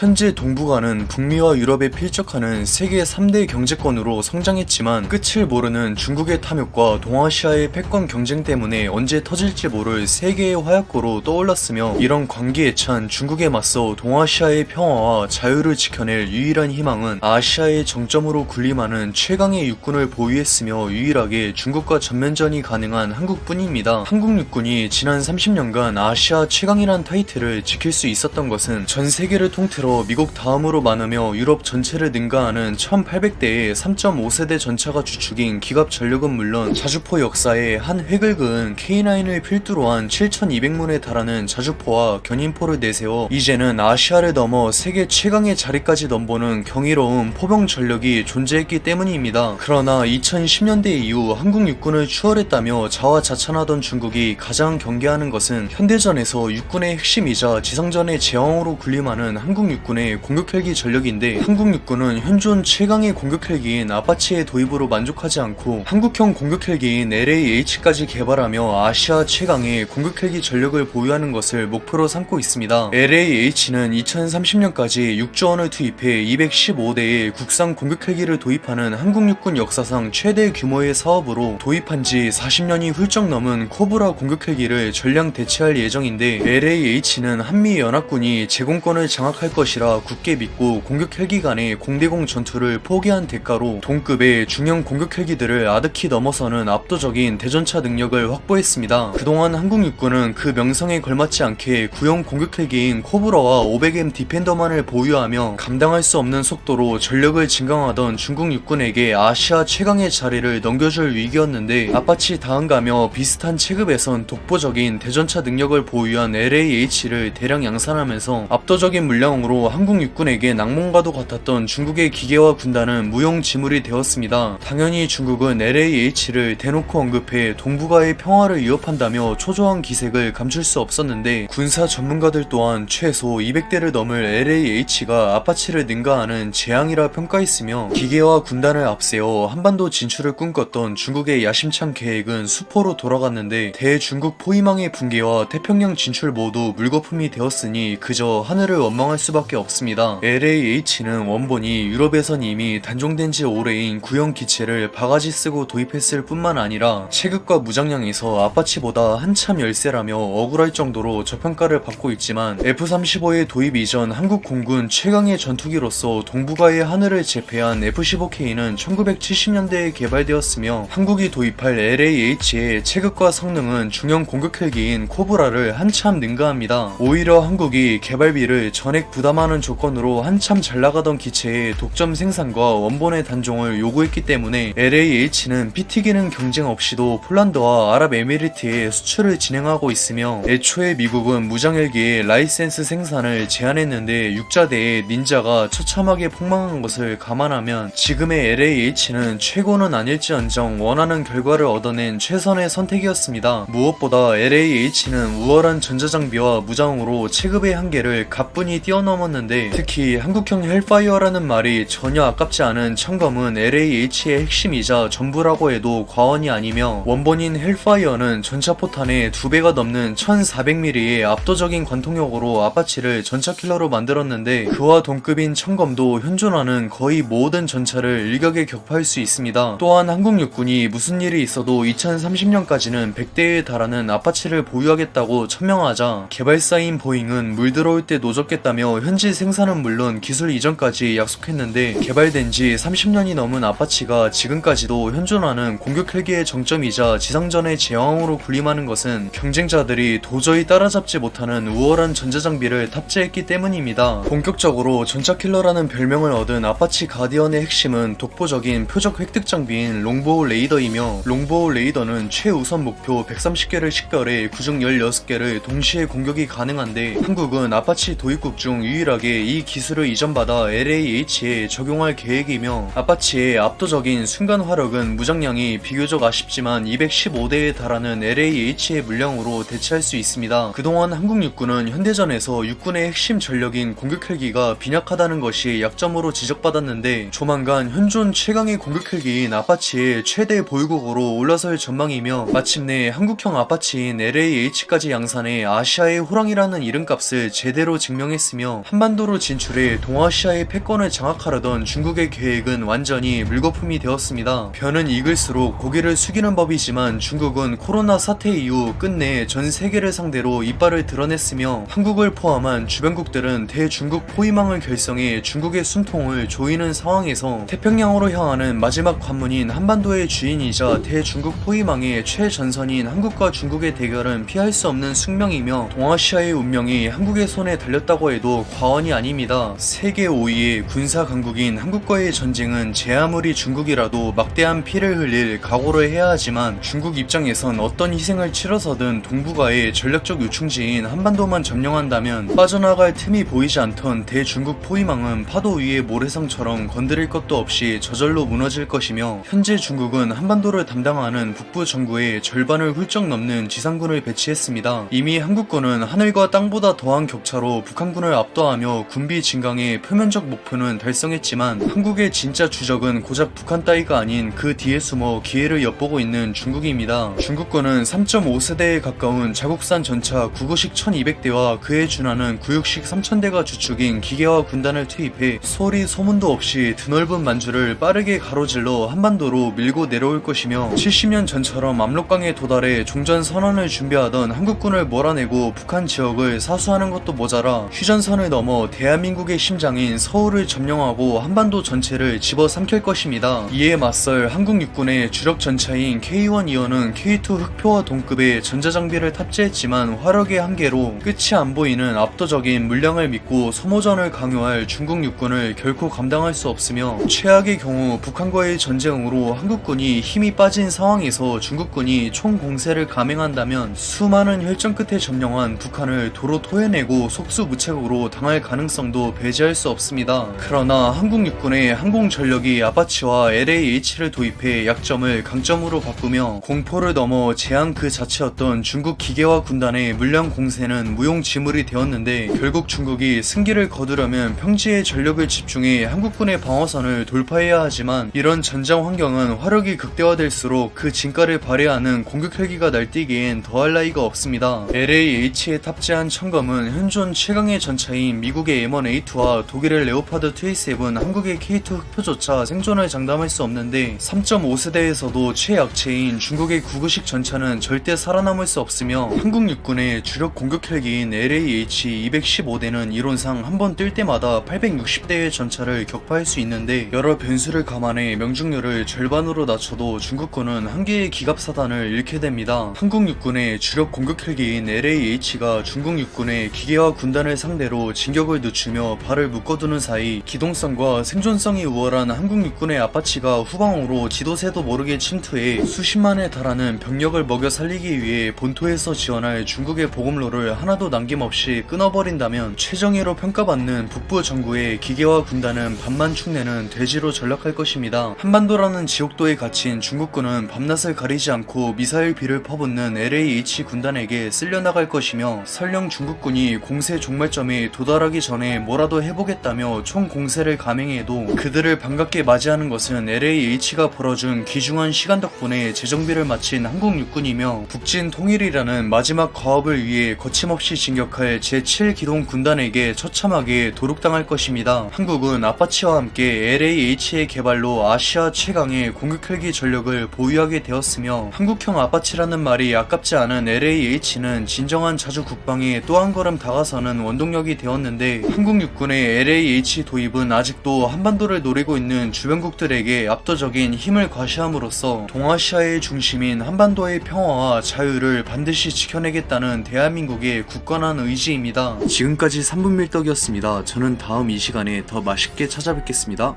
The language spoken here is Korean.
현재 동북아는 북미와 유럽에 필적하는 세계 3대 경제권으로 성장했지만 끝을 모르는 중국의 탐욕과 동아시아의 패권 경쟁 때문에 언제 터질지 모를 세계의 화약고로 떠올랐으며, 이런 관계에 찬 중국에 맞서 동아시아의 평화와 자유를 지켜낼 유일한 희망은 아시아의 정점으로 군림하는 최강의 육군을 보유했으며 유일하게 중국과 전면전이 가능한 한국뿐입니다. 한국 육군이 지난 30년간 아시아 최강이란 타이틀을 지킬 수 있었던 것은 전 세계를 통틀어 미국 다음으로 많으며 유럽 전체를 능가하는 1800대의 3.5세대 전차가 주축인 기갑 전력은 물론 자주포 역사에 한 획을 그은 K9을 필두로 한 7200문에 달하는 자주포와 견인포를 내세워 이제는 아시아를 넘어 세계 최강의 자리까지 넘보는 경이로운 포병 전력이 존재했기 때문입니다. 그러나 2010년대 이후 한국 육군을 추월했다며 자화자찬하던 중국이 가장 경계하는 것은 현대전에서 육군의 핵심이자 지상전의 제왕으로 군림하는 한국 육군의 공격 헬기 전력인데, 한국 육군은 현존 최강의 공격 헬기인 아파치의 도입으로 만족하지 않고 한국형 공격 헬기인 LAH까지 개발하며 아시아 최강의 공격 헬기 전력을 보유하는 것을 목표로 삼고 있습니다. LAH는 2030년까지 6조 원을 투입해 215대의 국산 공격 헬기를 도입하는 한국 육군 역사상 최대 규모의 사업으로, 도입한 지 40년이 훌쩍 넘은 코브라 공격 헬기를 전량 대체할 예정인데, LAH는 한미연합군이 제공권을 장악할 것이라 굳게 믿고 공격 헬기 간의 공대공 전투를 포기한 대가로 동급의 중형 공격 헬기들을 아득히 넘어서는 압도적인 대전차 능력을 확보했습니다. 그동안 한국 육군은 그 명성에 걸맞지 않게 구형 공격 헬기인 코브라와 500M 디펜더만을 보유하며 감당할 수 없는 속도로 전력을 증강하던 중국 육군에게 아시아 최강의 자리를 넘겨줄 위기였는데, 아파치 다음가며 비슷한 체급에선 독보적인 대전차 능력을 보유한 LAH를 대량 양산하면서 압도적인 물량으로 한국 육군에게 낭만과도 같았던 중국의 기계화 군단은 무용지물이 되었습니다. 당연히 중국은 LAH를 대놓고 언급해 동북아의 평화를 위협한다며 초조한 기색을 감출 수 없었는데, 군사 전문가들 또한 최소 200대를 넘을 LAH가 아파치를 능가하는 재앙이라 평가했으며, 기계화 군단을 앞세워 한반도 진출을 꿈꿨던 중국의 야심찬 계획은 수포로 돌아갔는데, 대중국 포위망의 붕괴와 태평양 진출 모두 물거품이 되었으니 그저 하늘을 원망할 수밖에 없습니다. LAH는 원본이 유럽에선 이미 단종된 지 오래인 구형 기체를 바가지 쓰고 도입했을 뿐만 아니라 체급과 무장량에서 아파치보다 한참 열세라며 억울할 정도로 저평가를 받고 있지만, F-35의 도입 이전 한국 공군 최강의 전투기로서 동북아의 하늘을 제패한 F-15K는 1970년대에 개발되었으며, 한국이 도입할 LAH의 체급과 성능은 중형 공격 헬기인 코브라를 한참 능가합니다. 오히려 한국이 개발비를 전액 부담하는 조건으로 한참 잘나가던 기체의 독점 생산과 원본의 단종을 요구했기 때문에 LAH는 PT 기능 경쟁 없이도 폴란드와 아랍에미리트에 수출을 진행하고 있으며, 애초에 미국은 무장헬기의 라이센스 생산을 제한했는데 육자대의 닌자가 처참하게 폭망한 것을 감안하면 지금의 LAH는 최고는 아닐지언정 원하는 결과를 얻어낸 최선의 선택이었습니다. 무엇보다 LAH는 우월한 전자장비와 무장으로 체급의 한계를 가뿐히 뛰어넘었는데, 특히 한국형 헬파이어라는 말이 전혀 아깝지 않은 청검은 LAH의 핵심이자 전부라고 해도 과언이 아니며, 원본인 헬파이어는 전차포탄의 2배가 넘는 1400mm의 압도적인 관통력으로 아파치를 전차킬러로 만들었는데, 그와 동급인 청검도 현존하는 거의 모든 전차를 일격에 격파할 수 있습니다. 또한 한국 육군이 무슨 일이 있어도 2030년까지는 100대에 달하는 아파치를 보유하겠다고 천명하자 개발사인 보잉은 물 들어올 때 노졌겠다며 현지 생산은 물론 기술 이전까지 약속했는데, 개발된 지 30년이 넘은 아파치가 지금까지도 현존하는 공격 헬기의 정점이자 지상전의 제왕으로 군림하는 것은 경쟁자들이 도저히 따라잡지 못하는 우월한 전자장비를 탑재했기 때문입니다. 본격적으로 전차킬러라는 별명을 얻은 아파치 가디언의 핵심은 독보적인 표적 획득 장비인 롱보우 레이더이며, 롱보우 레이더는 최우선 목표 130개를 식별해 그중 16개를 동시에 공격이 가능한데, 한국은 아파치 도입국 중 유일하게 이 기술을 이전받아 LAH에 적용할 계획이며, 아파치의 압도적인 순간 화력은 무장량이 비교적 아쉽지만 215대에 달하는 LAH의 물량으로 대체할 수 있습니다. 그동안 한국 육군은 현대전에서 육군의 핵심 전력인 공격 헬기가 빈약하다는 것이 약점으로 지적받았는데, 조만간 현존 최강의 공격 헬기인 아파치의 최대 보유국으로 올라설 전망이며, 마침내 한국형 아파치인 LAH까지 양산해 아시아의 호랑이라는 이름값을 제대로 증명했으며, 한반도로 진출해 동아시아의 패권을 장악하려던 중국의 계획은 완전히 물거품이 되었습니다. 변은 익을수록 고개를 숙이는 법이지만 중국은 코로나 사태 이후 끝내 전 세계를 상대로 이빨을 드러냈으며 한국을 포함한 주변국들은 대중국 포위망을 결성해 중국의 숨통을 조이는 상황에서 태평양으로 향하는 마지막 관문인 한반도의 주인이자 대중국 포위망의 최전선인 한국과 중국의 대결은 피할 수 없는 숙명이며 동아시아의 운명이 한국의 손에 달렸다고 해도 과언이 아닙니다. 세계 5위의 군사 강국인 한국과의 전쟁은 제 아무리 중국이라도 막대한 피를 흘릴 각오를 해야 하지만 중국 입장에선 어떤 희생을 치러서든 동북아의 전략적 요충지인 한반도만 점령한다면 빠져나갈 틈이 보이지 않던 대중국 포위망은 파도 위의 모래성처럼 건드릴 것도 없이 저절로 무너질 것이며 현재 중국은 한반도를 담당하는 북부 정부의 절반을 훌쩍 넘는 지상군을 배치했습니다. 이미 한국군은 하늘과 땅보다 더한 격차로 북한군을 압도하며 군비 증강의 표면적 목표는 달성했지만 한국의 진짜 주적은 고작 북한 따위가 아닌 그 뒤에 숨어 기회를 엿보고 있는 중국입니다. 중국군은 3.5세대에 가까운 자국산 전차 구구식 1200대와 그에 준하는 구육식 3000대가 주축인 기계화 군단을 투입해 소리 소문도 없이 드넓은 만주를 빠르게 가로질러 한반도로 밀고 내려올 것이며 70년 전처럼 압록강에 도달해 종전 선언을 준비하던 한국군을 몰아내고 북한 지역을 사수하는 것도 모자라 휴전선을 넘어 대한민국의 심장인 서울을 점령하고 한반도 전체를 집어삼킬 것입니다. 이에 맞설 한국 육군의 주력 전차인 K1-2호는 K2 흑표와 동급의 전자장비를 탑재했지만 화력의 한계로 끝이 안 보이는 압도적인 물량을 믿고 소모전을 강요할 중국 육군을 결코 감당할 수 없으며 최악의 경우 북한과의 전쟁으로 한국군이 힘이 빠진 상황에서 중국군이 총공세를 감행한다면 수많은 혈전 끝에 점령한 북한을 도로 토해내고 속수무책으로 당할 가능성도 배제할 수 없습니다. 그러나 한국 육군의 항공전력이 아파치와 LAH를 도입해 약점을 강점으로 바꾸며 공포를 넘어 재앙 그 자체였던 중국 기계화 군단의 물량 공세는 무용지물이 되었는데 결국 중국이 승기를 거두려면 평지에 전력을 집중해 한국군의 방어선을 돌파해야 하지만 이런 전장 환경은 화력이 극대화될수록 그 진가를 발휘하는 공격 헬기가 날뛰기엔 더할 나위가 없습니다. LAH에 탑재한 청검은 현존 최강의 전차인 미국의 M1A2와 독일의 레오파드 27, 한국의 K2 흑표조차 생존을 장담할 수 없는데 3.5세대에서도 최약체인 중국의 구구식 전차는 절대 살아남을 수 없으며 한국 육군의 주력 공격 헬기인 LAH-215대는 이론상 한 번 뜰 때마다 860대의 전차를 격파할 수 있는데 여러 변수를 감안해 명중률을 절반으로 낮춰도 중국군은 한 개의 기갑사단을 잃게 됩니다. 한국 육군의 주력 공격 헬기인 LAH가 중국 육군의 기계화 군단을 상대로 진격을 늦추며 발을 묶어두는 사이 기동성과 생존성이 우월한 한국 육군의 아파치가 후방으로 지도새도 모르게 침투해 수십만에 달하는 병력을 먹여 살리기 위해 본토에서 지원할 중국의 보급로를 하나도 남김없이 끊어버린다면 최정예로 평가받는 북부 정부의 기계화 군단은 밤만 축내는 돼지로 전락할 것입니다. 한반도라는 지옥도에 갇힌 중국군은 밤낮을 가리지 않고 미사일 비를 퍼붓는 LAH 군단에게 쓸려나갈 것이며 설령 중국군이 공세 종말점에 도달하기 전에 뭐라도 해보겠다며 총공세를 감행해도 그들을 반갑게 맞이하는 것은 LAH가 벌어준 귀중한 시간 덕분에 재정비를 마친 한국 육군이며 북진 통일이라는 마지막 과업을 위해 거침없이 진격할 제7기동 군단에게 처참하게 도륙당할 것입니다. 한국은 아파치와 함께 LAH의 개발로 아시아 최강의 공격 헬기 전력을 보유하게 되었으며 한국형 아파치라는 말이 아깝지 않은 LAH는 진정한 자주 국방에 또 한 걸음 다가서는 원동력이 되었는데 한국 육군의 LAH 도입은 아직도 한반도를 노리고 있는 주변국들에게 압도적인 힘을 과시함으로써 동아시아의 중심인 한반도의 평화와 자유를 반드시 지켜내겠다는 대한민국의 굳건한 의지입니다. 지금까지 3분 밀떡이었습니다. 저는 다음 이 시간에 더 맛있게 찾아뵙겠습니다.